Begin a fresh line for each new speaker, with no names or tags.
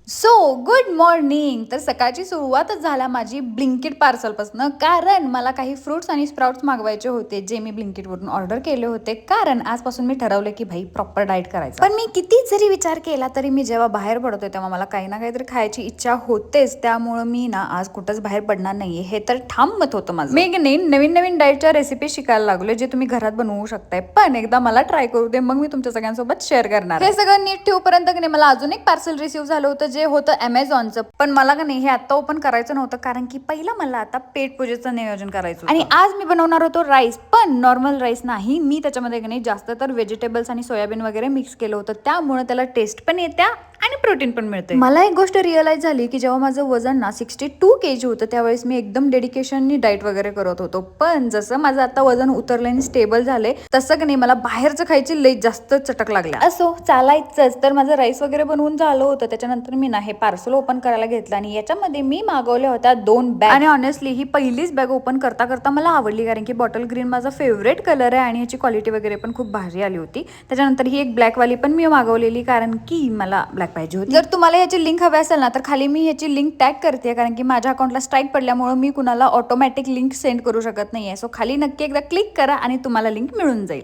So good morning. तर सकाळची सुरुवातच झाला माझी ब्लिंकिट पार्सलपासून, कारण मला काही फ्रुट्स आणि स्प्राउट्स मागवायचे होते जे मी ब्लिंकिटवरून ऑर्डर केले होते. कारण आजपासून मी ठरवले की भाई प्रॉपर डाएट करायचं. पण मी किती जरी विचार केला तरी मी जेव्हा बाहेर पडतोय तेव्हा मला काही ना काहीतरी खायची इच्छा होतेच. त्यामुळे मी ना आज कुठंच बाहेर पडणार नाहीये हे तर ठाम मत होतं माझं. मी नवीन नवीन डाएटच्या रेसिपी शिकायला लागले जे तुम्ही घरात बनवू शकताय. पण एकदा मला ट्राय करू दे, मग मी तुमच्या सगळ्यांसोबत शेअर करणार. हे सगळं नीट ठेवपर्यंत मला अजून एक पार्सल रिसीव्ह झालं होतं जे होतं अमेझॉनचं. पण मला का नाही हे आता ओपन करायचं नव्हतं, कारण की पहिला मला आता पेट पूजेचं नियोजन करायचं आणि आज मी बनवणार होतो राईस. पण नॉर्मल राईस नाही, मी त्याच्यामध्ये नाही जास्त तर व्हेजिटेबल्स आणि सोयाबीन वगैरे मिक्स केलं होतं. त्यामुळे त्याला टेस्ट पण येत्या आणि प्रोटीन पण मिळते. मला एक गोष्ट रिअलाइज झाली की जेव्हा माझं वजन ना 62 kg होतं त्यावेळेस मी एकदम डेडिकेशननी डाएट वगैरे करत होतो. पण जसं माझं आता वजन उतरलं आणि स्टेबल झाले तसं का नाही मला बाहेरचं खायची लई जास्त चटक लागल्या. असो चालायचंच. तर माझं राईस वगैरे बनवून झालं होतं. त्याच्यानंतर मी ना हे पार्सल ओपन करायला घेतलं आणि याच्यामध्ये मी मागवल्या होत्या 2 बॅग. आणि ऑनेस्टली ही पहिलीच बॅग ओपन करता करता मला आवडली, कारण की बॉटल ग्रीन माझा फेवरेट कलर आहे आणि याची क्वालिटी वगैरे पण खूप भारी आली होती. त्याच्यानंतर ही एक ब्लॅक वाली पण मी मागवलेली, कारण की मला ब्लॅक पाहिजे होती. जर तुम्हाला याची लिंक हवी असेल ना तर खाली मी याची लिंक टॅग करते, कारण की माझ्या अकाउंटला स्ट्राईक पडल्यामुळे मी कुणाला ऑटोमॅटिक लिंक सेंड करू शकत नाहीये. सो खाली नक्की एकदा क्लिक करा आणि तुम्हाला लिंक मिळून जाईल.